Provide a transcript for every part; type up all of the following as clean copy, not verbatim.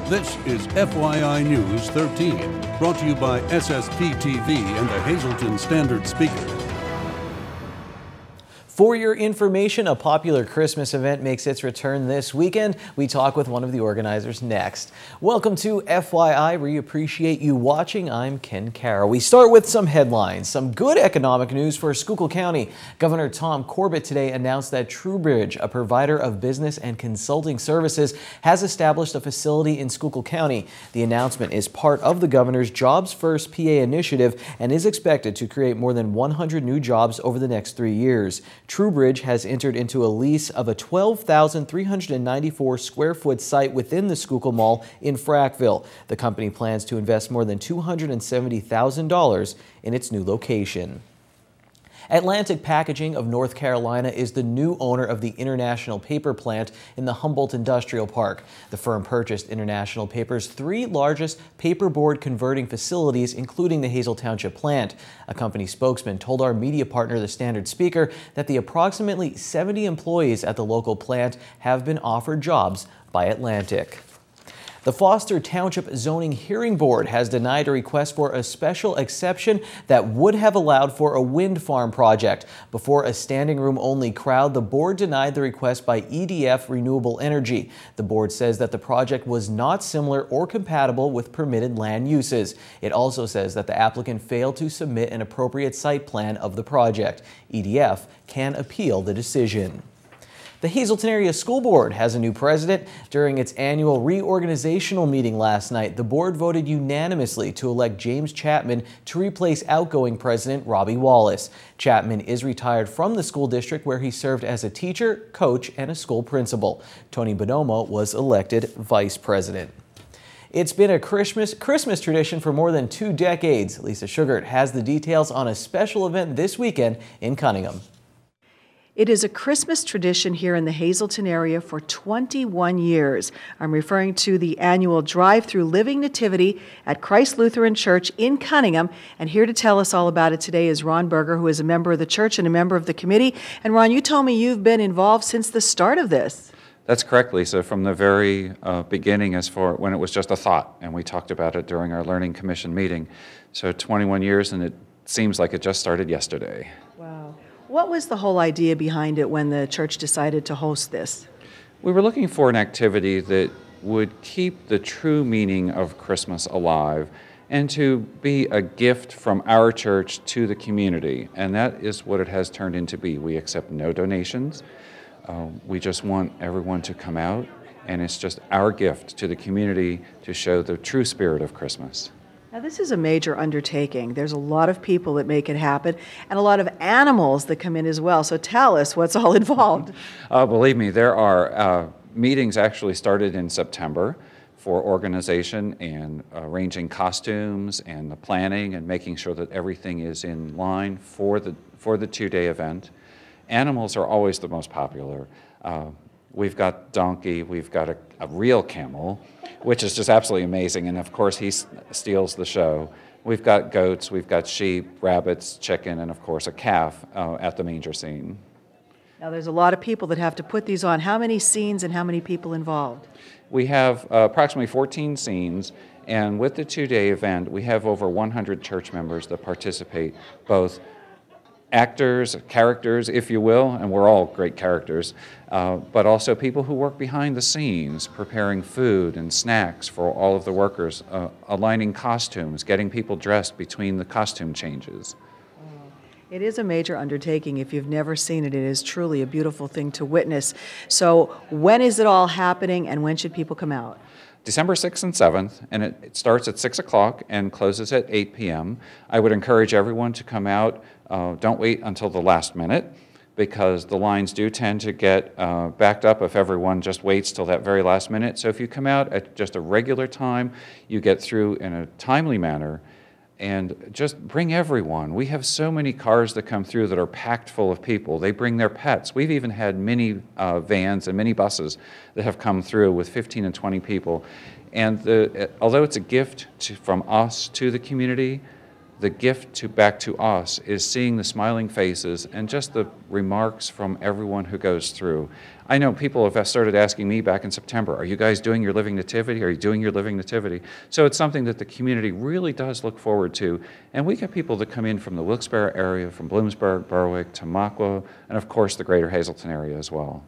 This is FYI News 13, brought to you by SSPTV and the Hazleton Standard Speaker. For your information, a popular Christmas event makes its return this weekend. We talk with one of the organizers next. Welcome to FYI. We appreciate you watching. I'm Ken Carroll. We start with some headlines. Some good economic news for Schuylkill County. Governor Tom Corbett today announced that TrueBridge, a provider of business and consulting services, has established a facility in Schuylkill County. The announcement is part of the governor's Jobs First PA initiative and is expected to create more than 100 new jobs over the next 3 years. TrueBridge has entered into a lease of a 12,394 square foot site within the Schuylkill Mall in Frackville. The company plans to invest more than $270,000 in its new location. Atlantic Packaging of North Carolina is the new owner of the International Paper plant in the Humboldt Industrial Park. The firm purchased International Paper's 3 largest paperboard converting facilities, including the Hazel Township plant. A company spokesman told our media partner, the Standard Speaker, that the approximately 70 employees at the local plant have been offered jobs by Atlantic. The Foster Township Zoning Hearing Board has denied a request for a special exception that would have allowed for a wind farm project. Before a standing room only crowd, the board denied the request by EDF Renewable Energy. The board says that the project was not similar or compatible with permitted land uses. It also says that the applicant failed to submit an appropriate site plan of the project. EDF can appeal the decision. The Hazleton Area School Board has a new president. During its annual reorganizational meeting last night, the board voted unanimously to elect James Chapman to replace outgoing president Robbie Wallace. Chapman is retired from the school district where he served as a teacher, coach, and a school principal. Tony Bonomo was elected vice president. It's been a Christmas tradition for more than 2 decades. Lisa Sugart has the details on a special event this weekend in Cunningham. It is a Christmas tradition here in the Hazleton area for 21 years. I'm referring to the annual drive-through Living Nativity at Christ Lutheran Church in Cunningham. And here to tell us all about it today is Ron Berger, who is a member of the church and a member of the committee. And Ron, you told me you've been involved since the start of this. That's correct, Lisa, from the very beginning, as for when it was just a thought, and we talked about it during our Learning Commission meeting. So 21 years, and it seems like it just started yesterday. Wow. What was the whole idea behind it when the church decided to host this? We were looking for an activity that would keep the true meaning of Christmas alive and to be a gift from our church to the community. And that is what it has turned into be. We accept no donations. We just want everyone to come out, and it's just our gift to the community to show the true spirit of Christmas. Now, this is a major undertaking. There's a lot of people that make it happen and a lot of animals that come in as well. So tell us what's all involved. Believe me, there are meetings actually started in September for organization and arranging costumes and the planning and making sure that everything is in line for the 2-day event. Animals are always the most popular. We've got donkey, we've got a real camel, which is just absolutely amazing, and of course he steals the show. We've got goats, we've got sheep, rabbits, chicken, and of course a calf at the manger scene. Now there's a lot of people that have to put these on. How many scenes and how many people involved? We have approximately 14 scenes, and with the 2-day event, we have over 100 church members that participate, both actors, characters, if you will, and we're all great characters, but also people who work behind the scenes, preparing food and snacks for all of the workers, aligning costumes, getting people dressed between the costume changes. It is a major undertaking. If you've never seen it, it is truly a beautiful thing to witness. So when is it all happening, and when should people come out? December 6th and 7th, and it starts at 6 o'clock and closes at 8 p.m. I would encourage everyone to come out. Don't wait until the last minute, because the lines do tend to get backed up if everyone just waits till that very last minute. So if you come out at just a regular time, you get through in a timely manner, and just bring everyone. We have so many cars that come through that are packed full of people. They bring their pets. We've even had mini vans and mini buses that have come through with 15 and 20 people. And although it's a gift from us to the community, the gift back to us is seeing the smiling faces and just the remarks from everyone who goes through. I know people have started asking me back in September, are you guys doing your Living Nativity? Are you doing your Living Nativity? So it's something that the community really does look forward to. And we get people that come in from the Wilkes-Barre area, from Bloomsburg, Berwick, Tamaqua, and of course the greater Hazleton area as well.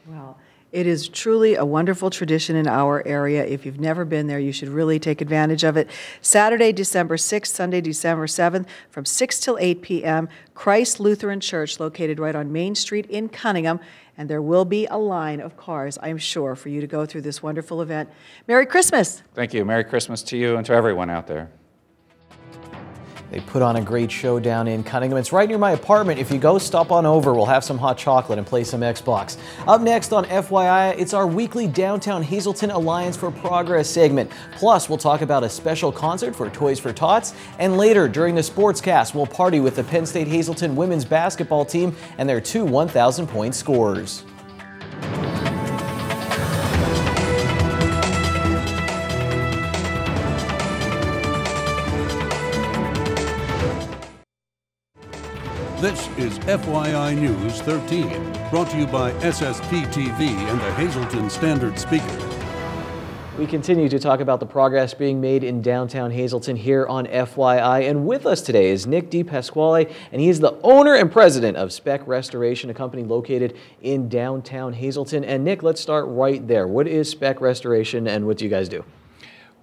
Well, it is truly a wonderful tradition in our area. If you've never been there, you should really take advantage of it. Saturday, December 6th, Sunday, December 7th, from 6 till 8 p.m., Christ Lutheran Church, located right on Main Street in Cunningham. And there will be a line of cars, I'm sure, for you to go through this wonderful event. Merry Christmas. Thank you. Merry Christmas to you and to everyone out there. They put on a great show down in Cunningham. It's right near my apartment. If you go, stop on over. We'll have some hot chocolate and play some Xbox. Up next on FYI, it's our weekly Downtown Hazleton Alliance for Progress segment. Plus, we'll talk about a special concert for Toys for Tots. And later, during the Sportscast, we'll party with the Penn State Hazleton women's basketball team and their 2 1,000-point scorers. This is FYI News 13, brought to you by SSPTV and the Hazleton Standard Speaker. We continue to talk about the progress being made in downtown Hazleton here on FYI. And with us today is Nick DePasquale, and he is the owner and president of Spec Restoration, a company located in downtown Hazleton. And Nick, let's start right there. What is Spec Restoration and what do you guys do?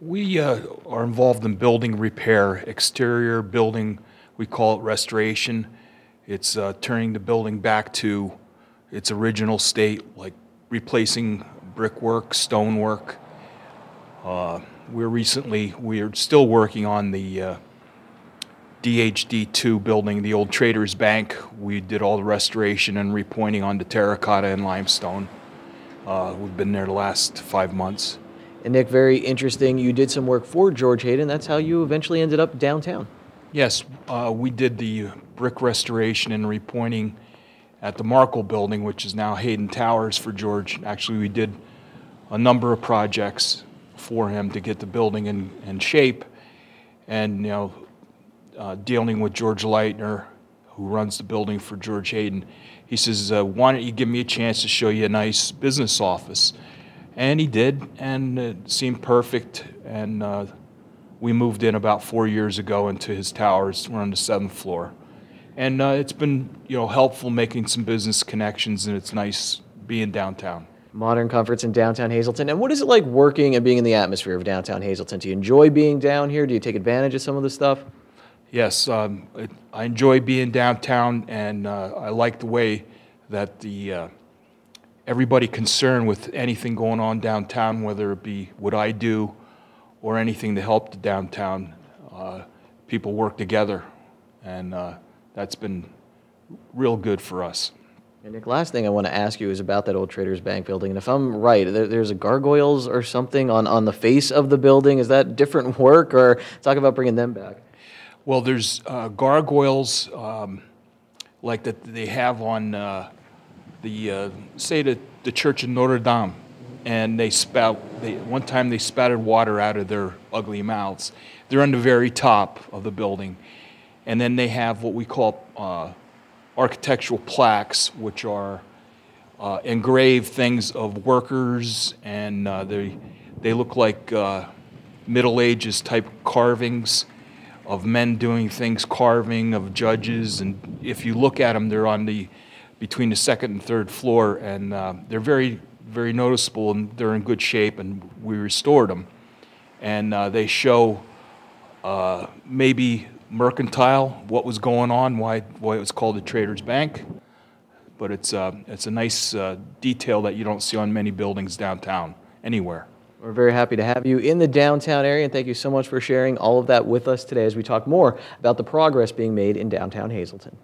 We are involved in building repair, exterior building, we call it restoration. It's turning the building back to its original state, like replacing brickwork, stonework. We're still working on the DHD2 building, the old Traders Bank. We did all the restoration and repointing onto terracotta and limestone. We've been there the last 5 months. And Nick, very interesting. You did some work for George Hayden. That's how you eventually ended up downtown. Yes, we did the brick restoration and repointing at the Markle building, which is now Hayden Towers for George. Actually, we did a number of projects for him to get the building in shape. And, you know, dealing with George Leitner, who runs the building for George Hayden, he says, why don't you give me a chance to show you a nice business office? And he did, and it seemed perfect. And we moved in about 4 years ago into his towers. We're on the 7th floor. And it's been, you know, helpful making some business connections, and it's nice being downtown. Modern comforts in downtown Hazleton. And what is it like working and being in the atmosphere of downtown Hazleton? Do you enjoy being down here? Do you take advantage of some of the stuff? Yes, I enjoy being downtown, and I like the way that everybody concerned with anything going on downtown, whether it be what I do or anything to help the downtown, people work together, and that's been real good for us. And Nick, last thing I want to ask you is about that old Traders Bank building. And if I'm right, there's a gargoyles or something on the face of the building. Is that different work, or talk about bringing them back? Well, there's gargoyles like that they have on say the Church of Notre Dame, and one time they spouted water out of their ugly mouths. They're on the very top of the building. And then they have what we call architectural plaques, which are engraved things of workers, and they look like Middle Ages type carvings of men doing things, carving of judges. And if you look at them, they're on between the 2nd and 3rd floor, and they're very, very noticeable, and they're in good shape, and we restored them. And they show maybe mercantile, what was going on, why it was called the Traders Bank. But it's a nice detail that you don't see on many buildings downtown anywhere. We're very happy to have you in the downtown area, and thank you so much for sharing all of that with us today as we talk more about the progress being made in downtown Hazleton.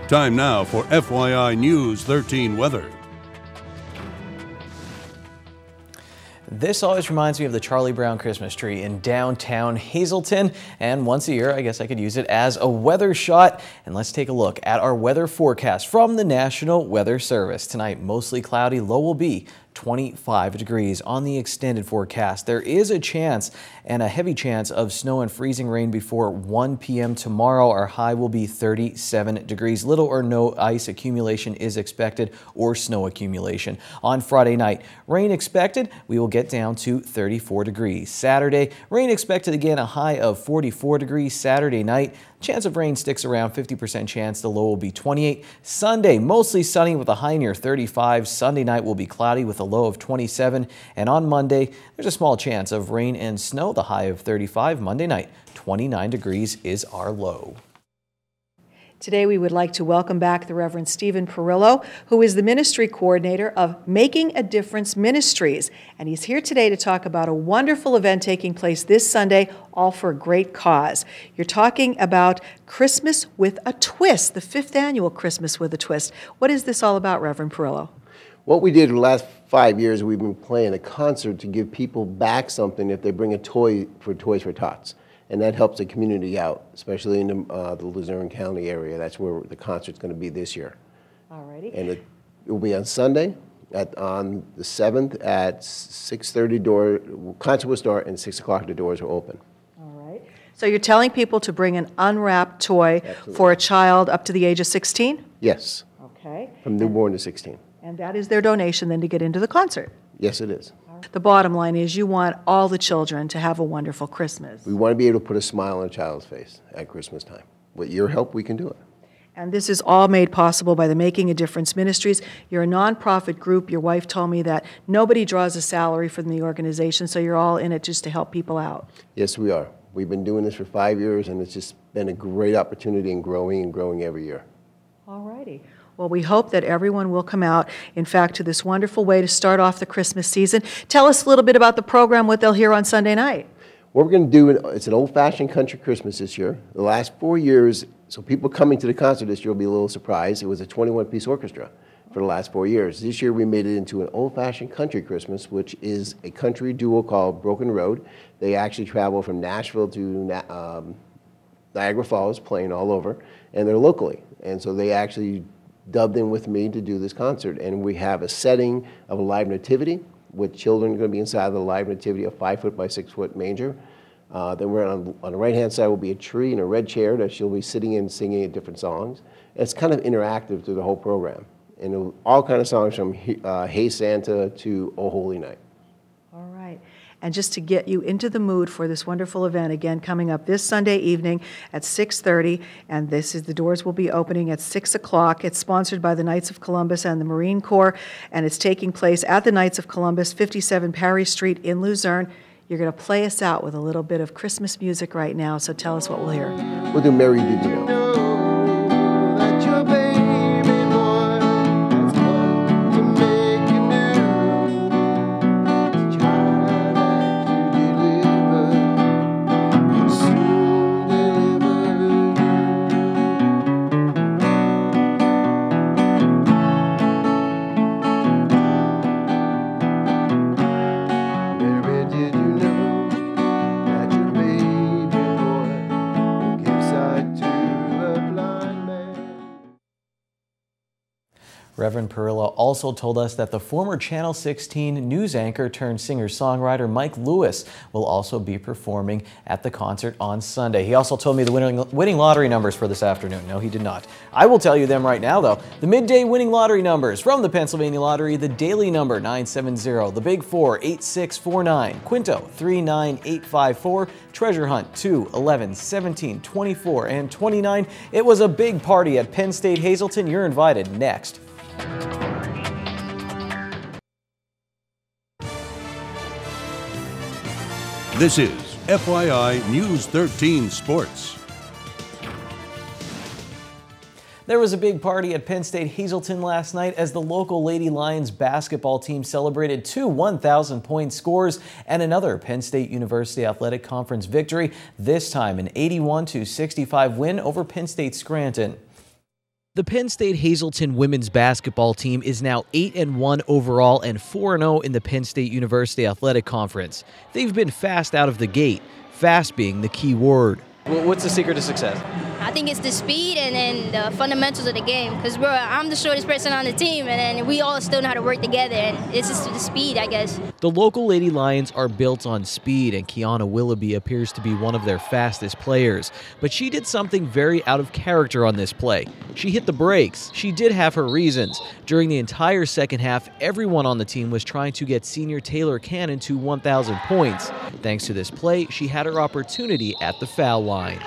Time now for FYI News 13 weather. This always reminds me of the Charlie Brown Christmas tree in downtown Hazleton, and once a year I guess I could use it as a weather shot. And let's take a look at our weather forecast from the National Weather Service. Tonight, mostly cloudy, low will be 25 degrees. On the extended forecast, there is a chance and a heavy chance of snow and freezing rain before 1 p.m. tomorrow. Our high will be 37 degrees. Little or no ice accumulation is expected or snow accumulation. On Friday night, rain expected. We will get down to 34 degrees. Saturday, rain expected again, a high of 44 degrees. Saturday night, chance of rain sticks around, 50% chance. The low will be 28. Sunday, mostly sunny with a high near 35. Sunday night will be cloudy with a low of 27. And on Monday, there's a small chance of rain and snow, the high of 35. Monday night, 29 degrees is our low. Today we would like to welcome back the Reverend Stephen Perillo, who is the ministry coordinator of Making a Difference Ministries. And he's here today to talk about a wonderful event taking place this Sunday, all for a great cause. You're talking about Christmas with a Twist, the 5th annual Christmas with a Twist. What is this all about, Reverend Perillo? What we did the last 5 years, we've been playing a concert to give people back something if they bring a toy for Toys for Tots. And that helps the community out, especially in the Luzerne County area. That's where the concert's going to be this year. All righty. And it will be on Sunday, on the 7th at 6:30 concert will start, and 6 o'clock the doors are open. All right. So you're telling people to bring an unwrapped toy for a child up to the age of 16? Yes. Okay. From newborn to 16. And that is their donation then to get into the concert? Yes, it is. The bottom line is you want all the children to have a wonderful Christmas. We want to be able to put a smile on a child's face at Christmas time. With your help, we can do it. And this is all made possible by the Making a Difference Ministries. You're a nonprofit group. Your wife told me that nobody draws a salary from the organization, so you're all in it just to help people out. Yes, we are. We've been doing this for 5 years, and it's just been a great opportunity and growing every year. All righty. Well, we hope that everyone will come out, in fact, to this wonderful way to start off the Christmas season. Tell us a little bit about the program, what they'll hear on Sunday night. What we're going to do, it's an old-fashioned country Christmas this year. The last 4 years, so people coming to the concert this year will be a little surprised. It was a 21-piece orchestra for the last 4 years. This year we made it into an old-fashioned country Christmas, which is a country duo called Broken Road. They actually travel from Nashville to Niagara Falls, playing all over, and they're locally. And so they actually dubbed in with me to do this concert. And we have a setting of a live nativity with children going to be inside of the live nativity, a 5-foot by 6-foot manger. Then we're on the right-hand side will be a tree and a red chair that she'll be sitting in singing different songs. And it's kind of interactive through the whole program. And all kind of songs from Hey Santa to Oh Holy Night. All right. And just to get you into the mood for this wonderful event, again, coming up this Sunday evening at 6:30, and the doors will be opening at 6 o'clock. It's sponsored by the Knights of Columbus and the Marine Corps, and it's taking place at the Knights of Columbus, 57 Parry Street in Luzerne. You're going to play us out with a little bit of Christmas music right now, so tell us what we'll hear. We'll do Mary Did You Know. Reverend Perillo also told us that the former Channel 16 news anchor turned singer-songwriter Mike Lewis will also be performing at the concert on Sunday. He also told me the winning lottery numbers for this afternoon. No, he did not. I will tell you them right now, though. The midday winning lottery numbers from the Pennsylvania Lottery: the daily number 970, the big 4 8649, Quinto 39854, Treasure Hunt 2 11 17 24 and 29. It was a big party at Penn State Hazleton. You're invited next. This is FYI News 13 Sports. There was a big party at Penn State Hazleton last night as the local Lady Lions basketball team celebrated 2 1,000-point scores and another Penn State University Athletic Conference victory, this time an 81-65 win over Penn State Scranton. The Penn State Hazleton women's basketball team is now 8-1 overall and 4-0 in the Penn State University Athletic Conference. They've been fast out of the gate, fast being the key word. What's the secret to success? I think it's the speed and the fundamentals of the game. Because I'm the shortest person on the team, and then we all still know how to work together. And it's just the speed, I guess. The local Lady Lions are built on speed, and Kiana Willoughby appears to be one of their fastest players. But she did something very out of character on this play. She hit the brakes. She did have her reasons. During the entire second half, everyone on the team was trying to get senior Taylor Cannon to 1,000 points. Thanks to this play, she had her opportunity at the foul line.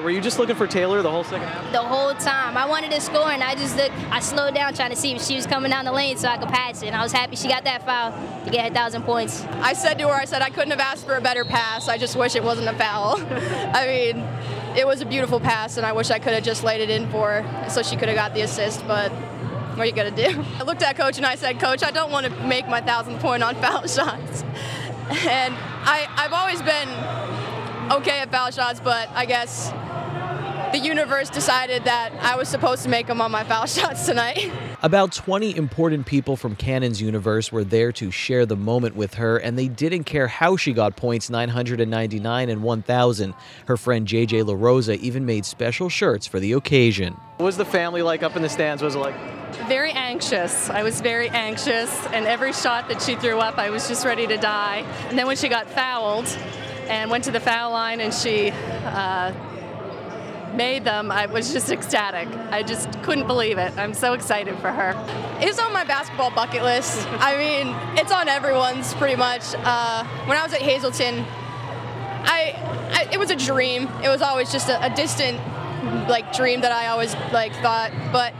Were you just looking for Taylor the whole second half? The whole time. I wanted to score, and I slowed down trying to see if she was coming down the lane so I could pass it. And I was happy she got that foul to get her 1,000 points. I said to her, I couldn't have asked for a better pass. I just wish it wasn't a foul. I mean, it was a beautiful pass, and I wish I could have just laid it in for her so she could have got the assist, but what are you going to do? I looked at Coach and I said, Coach, I don't want to make my 1,000th point on foul shots. And I've always been okay at foul shots, but I guess the universe decided that I was supposed to make them on my foul shots tonight. About 20 important people from Cannon's universe were there to share the moment with her, and they didn't care how she got points 999 and 1,000. Her friend JJ La Rosa even made special shirts for the occasion. What was the family like up in the stands? What was it like? Very anxious. I was very anxious, and every shot that she threw up, I was just ready to die. And then when she got fouled and went to the foul line and she made them, I was just ecstatic. I just couldn't believe it. I'm so excited for her. It's on my basketball bucket list. I mean, it's on everyone's pretty much. When I was at Hazleton, it was a dream. It was always just a distant dream that I always thought, but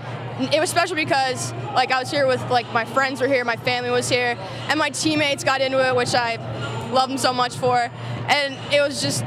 it was special because I was here with my friends were here, my family was here, and my teammates got into it, which I love them so much for, and it was just,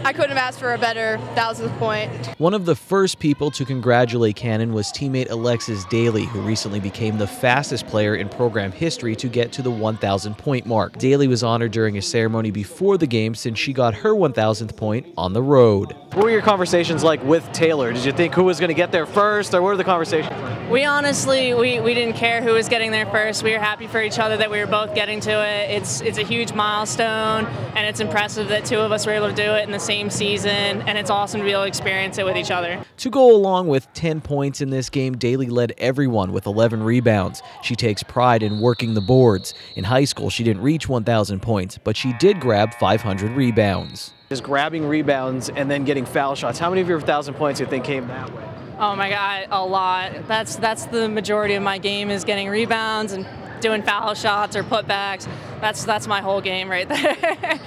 I couldn't have asked for a better 1,000th point. One of the first people to congratulate Cannon was teammate Alexis Daly, who recently became the fastest player in program history to get to the 1,000 point mark. Daly was honored during a ceremony before the game since she got her 1,000th point on the road. What were your conversations like with Taylor? Did you think who was going to get there first, or what were the conversations like? We honestly, we didn't care who was getting there first. We were happy for each other that we were both getting to it. It's a huge milestone, and it's impressive that two of us were able to do it in the same season, and it's awesome to be able to experience it with each other. To go along with 10 points in this game, Daly led everyone with 11 rebounds. She takes pride in working the boards. In high school, she didn't reach 1,000 points, but she did grab 500 rebounds. Just grabbing rebounds and then getting foul shots. How many of your 1,000 points do you think came that way? Oh my God, a lot. That's the majority of my game, is getting rebounds and doing foul shots or putbacks. That's my whole game right there.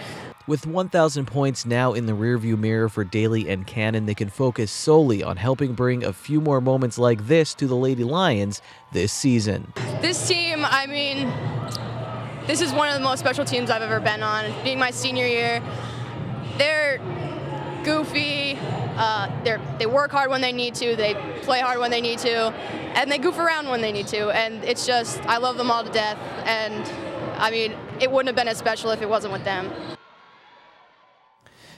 With 1,000 points now in the rearview mirror for Daly and Cannon, they can focus solely on helping bring a few more moments like this to the Lady Lions this season. This team, I mean, this is one of the most special teams I've ever been on. Being my senior year, they're goofy, they work hard when they need to, they play hard when they need to, and they goof around when they need to, and it's just, I love them all to death, and I mean, it wouldn't have been as special if it wasn't with them.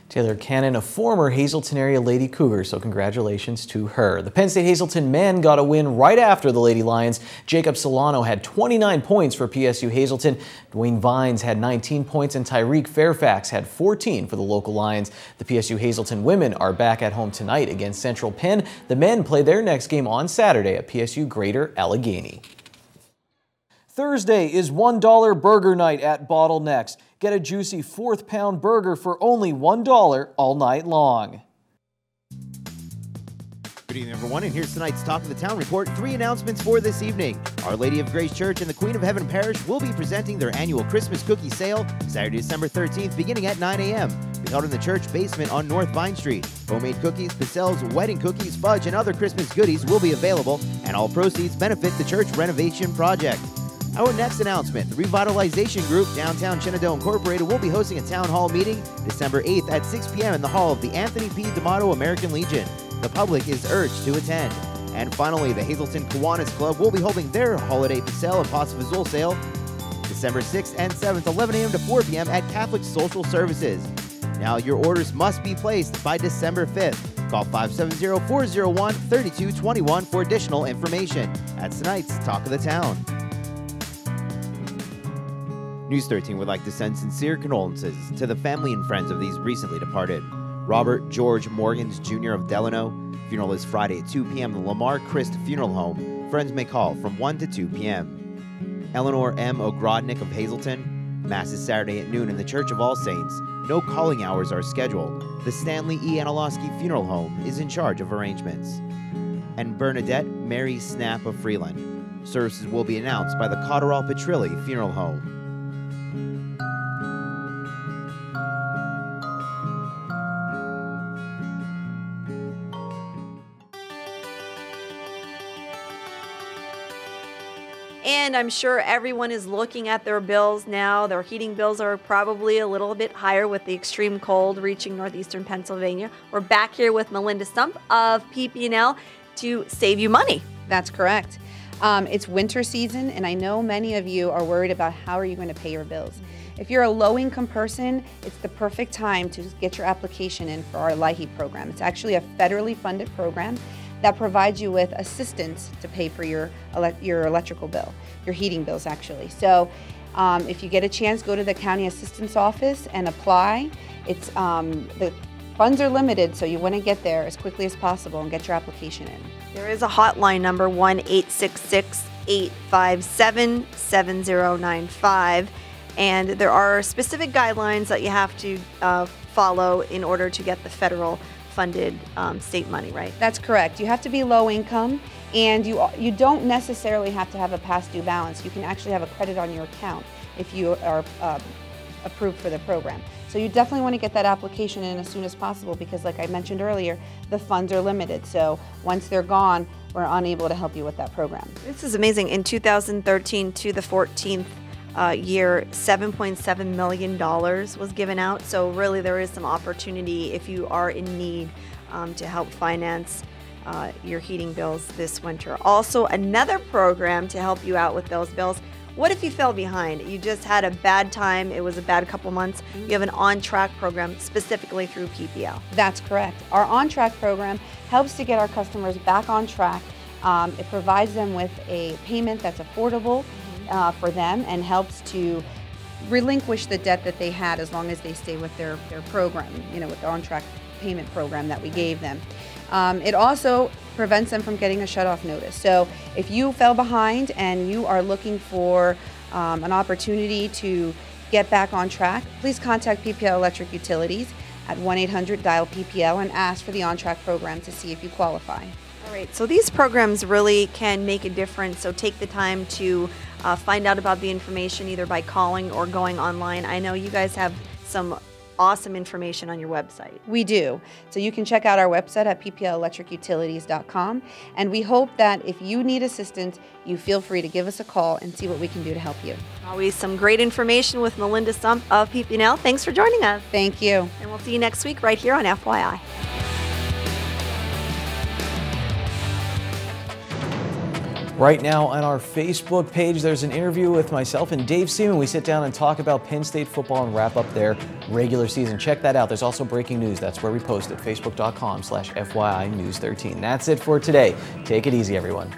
Taylor Cannon, a former Hazleton area Lady Cougar, so congratulations to her. The Penn State Hazleton men got a win right after the Lady Lions. Jacob Solano had 29 points for PSU Hazleton. Dwayne Vines had 19 points, and Tyreek Fairfax had 14 for the local Lions. The PSU Hazleton women are back at home tonight against Central Penn. The men play their next game on Saturday at PSU Greater Allegheny. Thursday is $1 burger night at Bottlenecks. Get a juicy 4th pound burger for only $1 all night long. Good evening, everyone, and here's tonight's Talk of the Town report. 3 announcements for this evening. Our Lady of Grace Church and the Queen of Heaven Parish will be presenting their annual Christmas cookie sale Saturday, December 13th, beginning at 9 a.m. Be held in the church basement on North Vine Street. Homemade cookies, pastels, wedding cookies, fudge, and other Christmas goodies will be available, and all proceeds benefit the church renovation project. Our next announcement, the Revitalization Group, Downtown Shenandoah Incorporated, will be hosting a town hall meeting December 8th at 6 p.m. in the hall of the Anthony P. D'Amato American Legion. The public is urged to attend. And finally, the Hazleton Kiwanis Club will be holding their holiday sale and Pasta Fazool sale December 6th and 7th, 11 a.m. to 4 p.m. at Catholic Social Services. Now, your orders must be placed by December 5th. Call 570-401-3221 for additional information. That's tonight's Talk of the Town. News 13 would like to send sincere condolences to the family and friends of these recently departed. Robert George Morgans Jr. of Delano. Funeral is Friday at 2 p.m. at the Lamar Christ Funeral Home. Friends may call from 1 to 2 p.m. Eleanor M. Ogrodnik of Hazleton. Mass is Saturday at noon in the Church of All Saints. No calling hours are scheduled. The Stanley E. Anilowski Funeral Home is in charge of arrangements. And Bernadette Mary Snap of Freeland. Services will be announced by the Cotterall Petrilli Funeral Home. And I'm sure everyone is looking at their bills now. Their heating bills are probably a little bit higher with the extreme cold reaching northeastern Pennsylvania. We're back here with Melinda Stump of PP&L to save you money. That's correct. It's winter season, and I know many of you are worried about how are you going to pay your bills. If you're a low-income person, it's the perfect time to get your application in for our LIHEAP program. It's actually a federally funded program that provides you with assistance to pay for your electrical bill, your heating bills actually. So if you get a chance, go to the county assistance office and apply. It's the funds are limited, so you want to get there as quickly as possible and get your application in. There is a hotline number, 1-866-857-7095, and there are specific guidelines that you have to follow in order to get the federal funded state money, right? That's correct. You have to be low income, and you don't necessarily have to have a past due balance. You can actually have a credit on your account if you are approved for the program. So you definitely want to get that application in as soon as possible because, like I mentioned earlier, the funds are limited. So once they're gone, we're unable to help you with that program. This is amazing. In 2013 to the 14th year, $7.7 million was given out. So really there is some opportunity if you are in need to help finance your heating bills this winter. Also, another program to help you out with those bills. What if you fell behind? You just had a bad time, it was a bad couple months. You have an on-track program specifically through PPL. That's correct. Our on-track program helps to get our customers back on track. It provides them with a payment that's affordable for them and helps to relinquish the debt that they had as long as they stay with their program, with the on-track payment program that we gave them. It also prevents them from getting a shut-off notice. So if you fell behind and you are looking for an opportunity to get back on track, please contact PPL Electric Utilities at 1-800-DIAL-PPL and ask for the on-track program to see if you qualify. All right, so these programs really can make a difference, so take the time to find out about the information either by calling or going online. I know you guys have some awesome information on your website. We do. So you can check out our website at pplelectricutilities.com, and we hope that if you need assistance, you feel free to give us a call and see what we can do to help you. Always some great information with Melinda Stump of PP&L. Thanks for joining us. Thank you. And we'll see you next week right here on FYI. Right now on our Facebook page, there's an interview with myself and Dave Seaman. We sit down and talk about Penn State football and wrap up their regular season. Check that out. There's also breaking news. That's where we post it, facebook.com/FYI News 13. That's it for today. Take it easy, everyone.